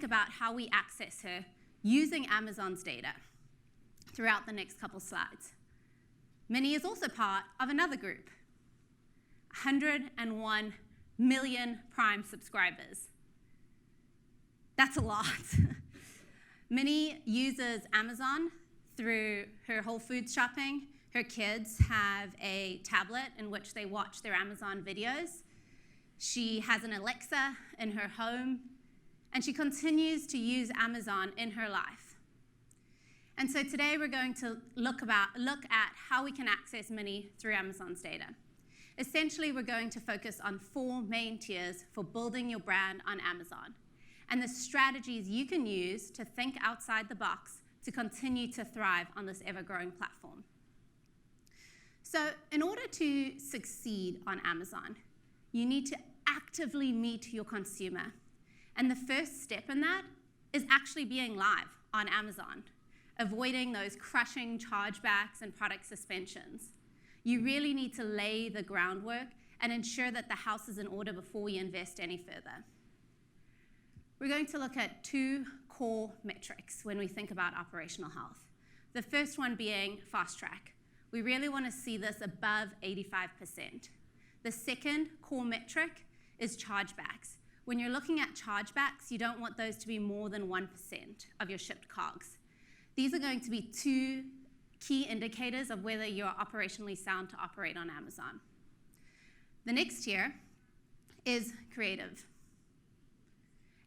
about how we access her using Amazon's data throughout the next couple slides. Minnie is also part of another group, 101 million Prime subscribers. That's a lot. Minnie uses Amazon through her Whole Foods shopping. Her kids have a tablet in which they watch their Amazon videos. She has an Alexa in her home, and she continues to use Amazon in her life. And so today we're going to look at how we can access Minnie through Amazon's data. Essentially, we're going to focus on 4 main tiers for building your brand on Amazon, and the strategies you can use to think outside the box to continue to thrive on this ever-growing platform. So in order to succeed on Amazon, you need to actively meet your consumer. And the first step in that is actually being live on Amazon, avoiding those crushing chargebacks and product suspensions. You really need to lay the groundwork and ensure that the house is in order before we invest any further. We're going to look at 2 core metrics when we think about operational health. The first one being fast track. We really want to see this above 85%. The second core metric is chargebacks. When you're looking at chargebacks, you don't want those to be more than 1% of your shipped COGS. These are going to be 2 key indicators of whether you're operationally sound to operate on Amazon. The next tier is creative.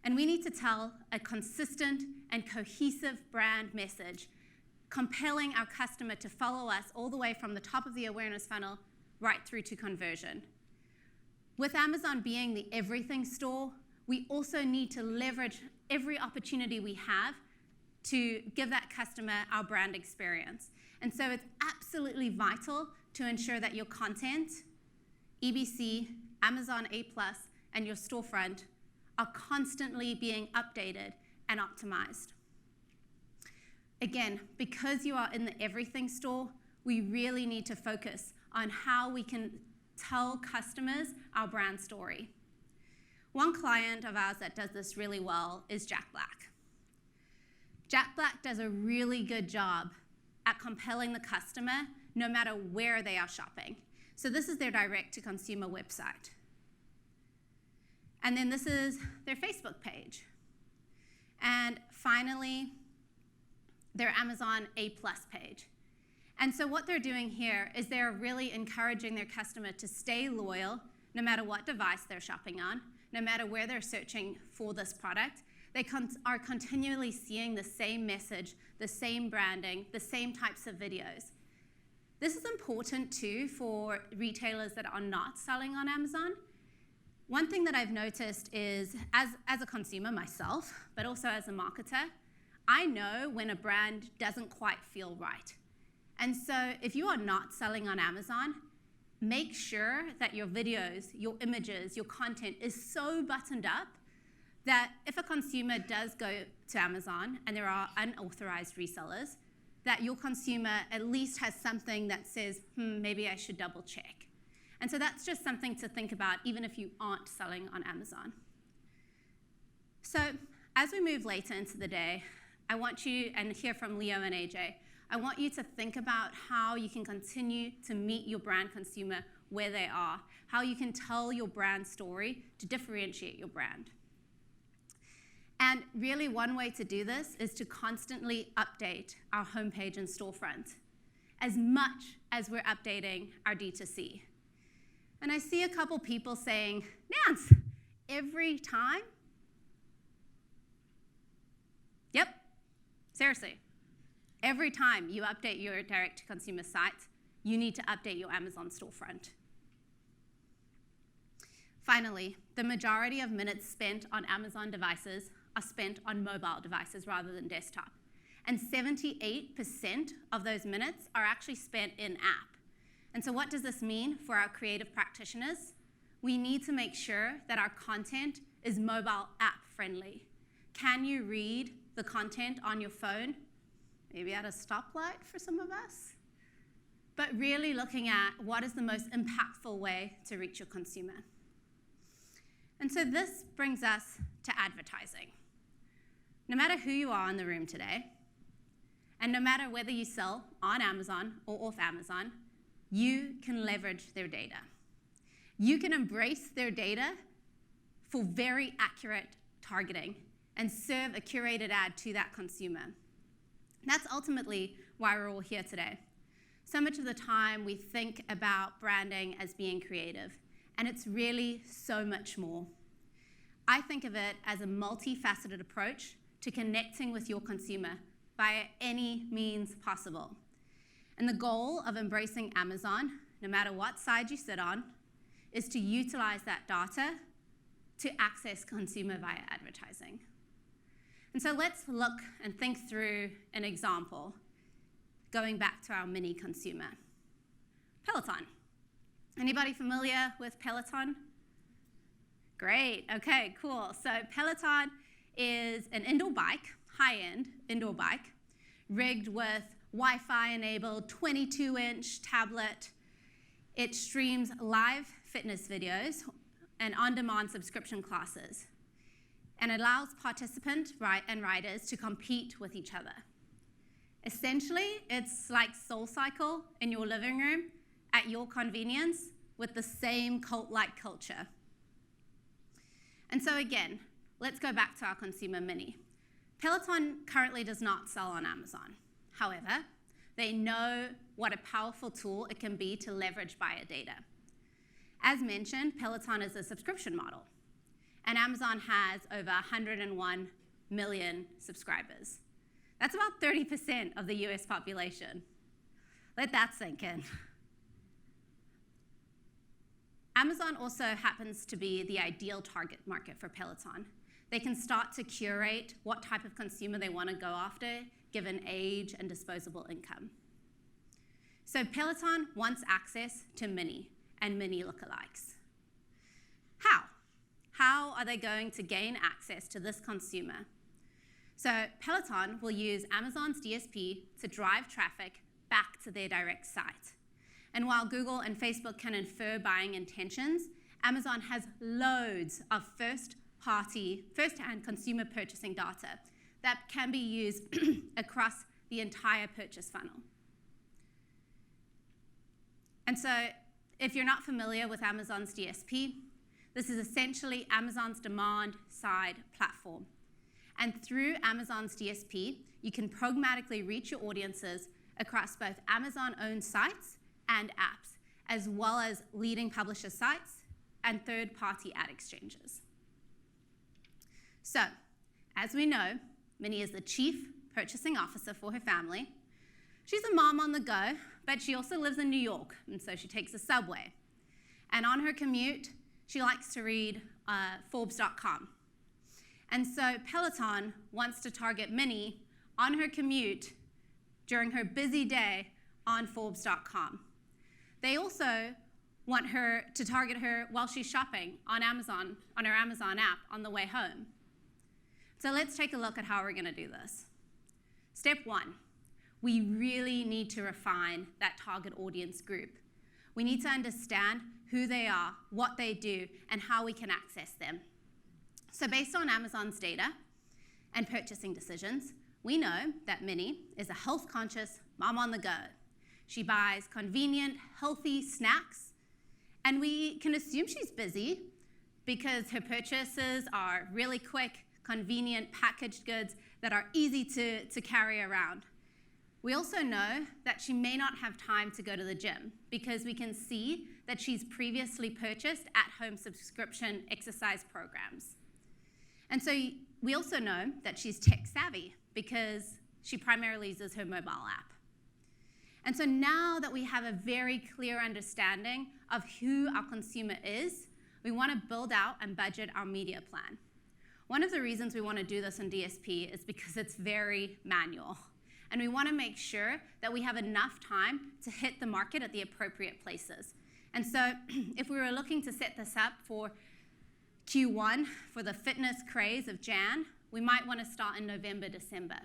And we need to tell a consistent and cohesive brand message, compelling our customer to follow us all the way from the top of the awareness funnel right through to conversion. With Amazon being the everything store, we also need to leverage every opportunity we have to give that customer our brand experience. And so it's absolutely vital to ensure that your content, EBC, Amazon A+, and your storefront are constantly being updated and optimized. Again, because you are in the everything store, we really need to focus on how we can tell customers our brand story. One client of ours that does this really well is Jack Black. Jack Black does a really good job at compelling the customer no matter where they are shopping. So this is their direct-to-consumer website. And then this is their Facebook page. And finally, their Amazon A+ page. And so what they're doing here is they're really encouraging their customer to stay loyal no matter what device they're shopping on, no matter where they're searching for this product. They are continually seeing the same message, the same branding, the same types of videos. This is important too for retailers that are not selling on Amazon. One thing that I've noticed is, as a consumer myself, but also as a marketer, I know when a brand doesn't quite feel right. And so if you are not selling on Amazon, make sure that your videos, your images, your content is so buttoned up that if a consumer does go to Amazon and there are unauthorized resellers, that your consumer at least has something that says, maybe I should double check. And so that's just something to think about even if you aren't selling on Amazon. So as we move later into the day, I want you, and hear from Leo and AJ, I want you to think about how you can continue to meet your brand consumer where they are, how you can tell your brand story to differentiate your brand. And really one way to do this is to constantly update our homepage and storefront as much as we're updating our D2C. And I see a couple people saying, Nance, every time? Yep, seriously. Every time you update your direct-to-consumer site, you need to update your Amazon storefront. Finally, the majority of minutes spent on Amazon devices are spent on mobile devices rather than desktop. And 78% of those minutes are actually spent in-app. And so what does this mean for our creative practitioners? We need to make sure that our content is mobile app friendly. Can you read the content on your phone? Maybe at a stoplight for some of us. But really looking at what is the most impactful way to reach your consumer. And so this brings us to advertising. no matter who you are in the room today, and no matter whether you sell on Amazon or off Amazon, you can leverage their data. You can embrace their data for very accurate targeting and serve a curated ad to that consumer. That's ultimately why we're all here today. So much of the time we think about branding as being creative, and it's really so much more. I think of it as a multifaceted approach to connecting with your consumer via any means possible. And the goal of embracing Amazon, no matter what side you sit on, is to utilize that data to access consumer via advertising. And so let's look and think through an example, going back to our mini consumer. Peloton. Anybody familiar with Peloton? Great, okay, cool. So Peloton is an indoor bike, high-end indoor bike, rigged with Wi-Fi enabled 22-inch tablet. It streams live fitness videos and on-demand subscription classes, and allows participants and riders to compete with each other. Essentially, it's like SoulCycle in your living room at your convenience with the same cult-like culture. And so again, let's go back to our consumer mini. Peloton currently does not sell on Amazon. However, they know what a powerful tool it can be to leverage buyer data. As mentioned, Peloton is a subscription model, and Amazon has over 101 million subscribers. That's about 30% of the US population. Let that sink in. Amazon also happens to be the ideal target market for Peloton. They can start to curate what type of consumer they want to go after, given age and disposable income. So Peloton wants access to Mini and Mini lookalikes. How? How are they going to gain access to this consumer? So Peloton will use Amazon's DSP to drive traffic back to their direct site. And while Google and Facebook can infer buying intentions, Amazon has loads of first-hand consumer purchasing data that can be used across the entire purchase funnel. And so if you're not familiar with Amazon's DSP, this is essentially Amazon's demand-side platform. And through Amazon's DSP, you can programmatically reach your audiences across both Amazon-owned sites and apps, as well as leading publisher sites and third-party ad exchanges. So, as we know, Minnie is the chief purchasing officer for her family. She's a mom on the go, but she also lives in New York, and so she takes the subway. And on her commute, she likes to read Forbes.com. And so Peloton wants to target Minnie on her commute during her busy day on Forbes.com. They also want her to target her while she's shopping on Amazon, on her Amazon app on the way home. So let's take a look at how we're going to do this. Step one, we really need to refine that target audience group. We need to understand who they are, what they do, and how we can access them. So based on Amazon's data and purchasing decisions, we know that Minnie is a health-conscious mom on the go. She buys convenient, healthy snacks, and we can assume she's busy because her purchases are really quick, convenient packaged goods that are easy to carry around. We also know that she may not have time to go to the gym because we can see that she's previously purchased at-home subscription exercise programs. And so we also know that she's tech savvy because she primarily uses her mobile app. And so now that we have a very clear understanding of who our consumer is, we want to build out and budget our media plan. One of the reasons we want to do this in DSP is because it's very manual. And we want to make sure that we have enough time to hit the market at the appropriate places. And so if we were looking to set this up for Q1, for the fitness craze of Jan, we might want to start in November, December.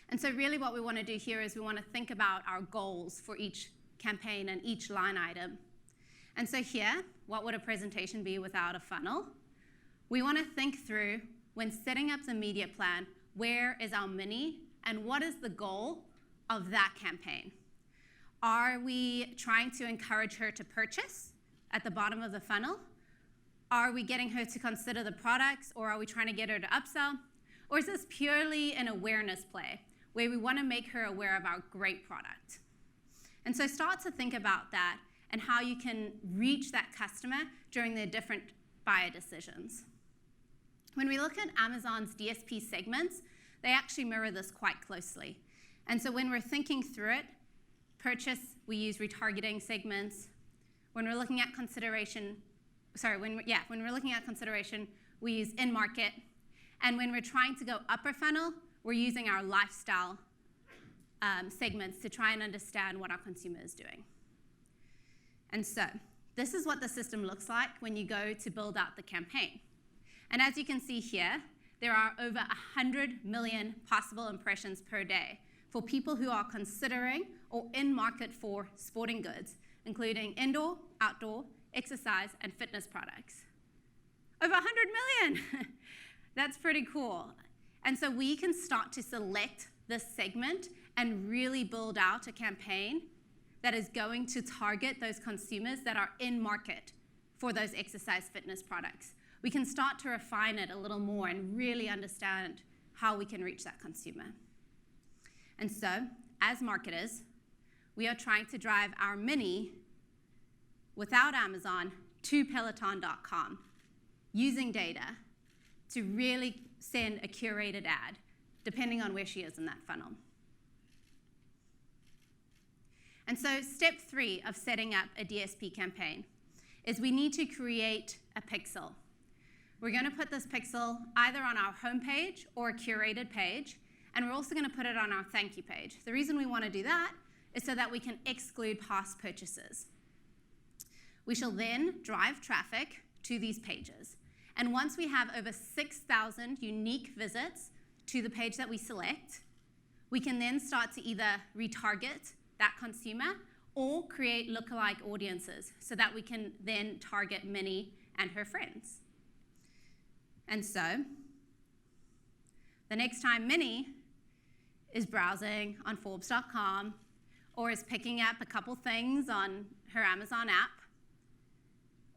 And so really what we want to do here is we want to think about our goals for each campaign and each line item. And so here, what would a presentation be without a funnel? We want to think through when setting up the media plan, where is our mini and what is the goal of that campaign? Are we trying to encourage her to purchase at the bottom of the funnel? Are we getting her to consider the products, or are we trying to get her to upsell? Or is this purely an awareness play where we want to make her aware of our great product? And so start to think about that and how you can reach that customer during their different buyer decisions. When we look at Amazon's DSP segments, they actually mirror this quite closely. And so when we're thinking through it, purchase, we use retargeting segments. When we're looking at consideration, when we're looking at consideration, we use in-market. And when we're trying to go upper funnel, we're using our lifestyle segments to try and understand what our consumer is doing. And so this is what the system looks like when you go to build out the campaign. And as you can see here, there are over 100 million possible impressions per day for people who are considering or in market for sporting goods, including indoor, outdoor, exercise, and fitness products. Over 100 million! That's pretty cool. And so we can start to select this segment and really build out a campaign that is going to target those consumers that are in market for those exercise fitness products. We can start to refine it a little more and really understand how we can reach that consumer. And so, as marketers, we are trying to drive our mini without Amazon to Peloton.com using data to really send a curated ad, depending on where she is in that funnel. And so step 3 of setting up a DSP campaign is we need to create a pixel. We're going to put this pixel either on our homepage or a curated page, and we're also going to put it on our thank you page. The reason we want to do that is so that we can exclude past purchases. We shall then drive traffic to these pages. And once we have over 6,000 unique visits to the page that we select, we can then start to either retarget that consumer or create lookalike audiences so that we can then target Minnie and her friends. And so, the next time Minnie is browsing on Forbes.com or is picking up a couple things on her Amazon app,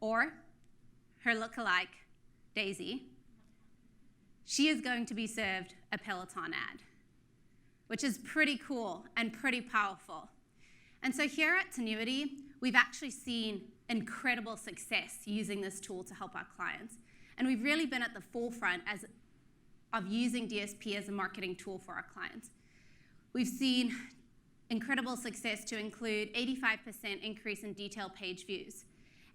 or her lookalike, Daisy, she is going to be served a Peloton ad, which is pretty cool and pretty powerful. And so here at Tinuiti, we've actually seen incredible success using this tool to help our clients. And we've really been at the forefront of using DSP as a marketing tool for our clients. We've seen incredible success to include 85% increase in detailed page views,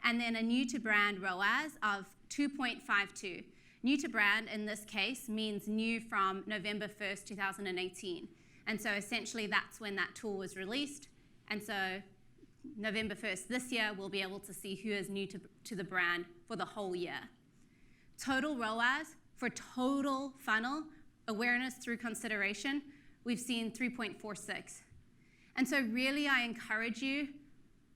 and then a new to brand ROAS of 2.52. New to brand in this case means new from November 1st, 2018. And so essentially that's when that tool was released. And so November 1st this year, we'll be able to see who is new to the brand for the whole year. Total ROAS for total funnel awareness through consideration, we've seen 3.46. And so really I encourage you,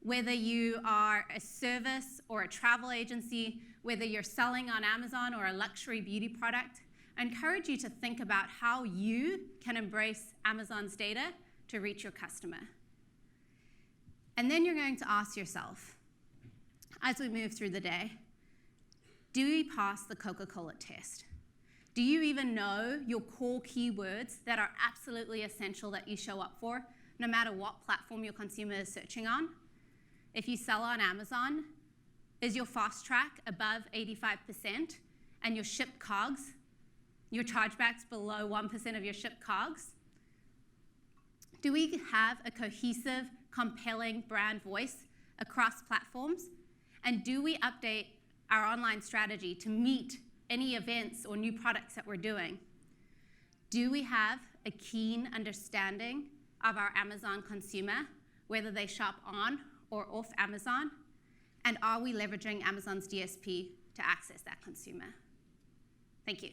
whether you are a service or a travel agency, whether you're selling on Amazon or a luxury beauty product, I encourage you to think about how you can embrace Amazon's data to reach your customer. And then you're going to ask yourself, as we move through the day, do we pass the Coca-Cola test? Do you even know your core keywords that are absolutely essential that you show up for, no matter what platform your consumer is searching on? If you sell on Amazon, is your fast track above 85% and your shipped COGS, your chargebacks below 1% of your shipped COGS? Do we have a cohesive, compelling brand voice across platforms? And do we update our online strategy to meet any events or new products that we're doing? Do we have a keen understanding of our Amazon consumer, whether they shop on or off Amazon? And are we leveraging Amazon's DSP to access that consumer? Thank you.